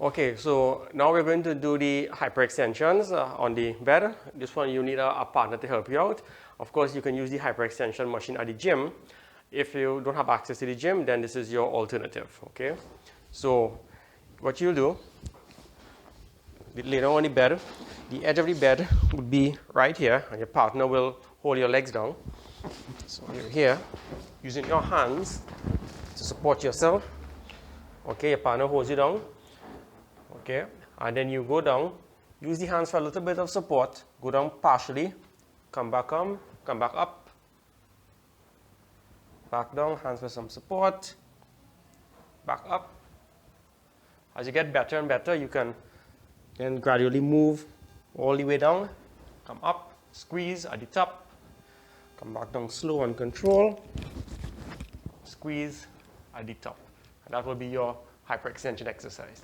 Okay, so now we're going to do the hyperextensions on the bed. This one you need a partner to help you out. Of course, you can use the hyperextension machine at the gym. If you don't have access to the gym, then this is your alternative, okay? So what you'll do, lay down on the bed. The edge of the bed would be right here, and your partner will hold your legs down. So you're here, using your hands to support yourself. Okay, your partner holds you down. Okay, and then you go down. Use the hands for a little bit of support. Go down partially. Come back up. Back down, hands for some support. Back up. As you get better and better, you can then gradually move all the way down. Come up, squeeze at the top. Come back down slow and control. Squeeze at the top. And that will be your hyperextension exercise.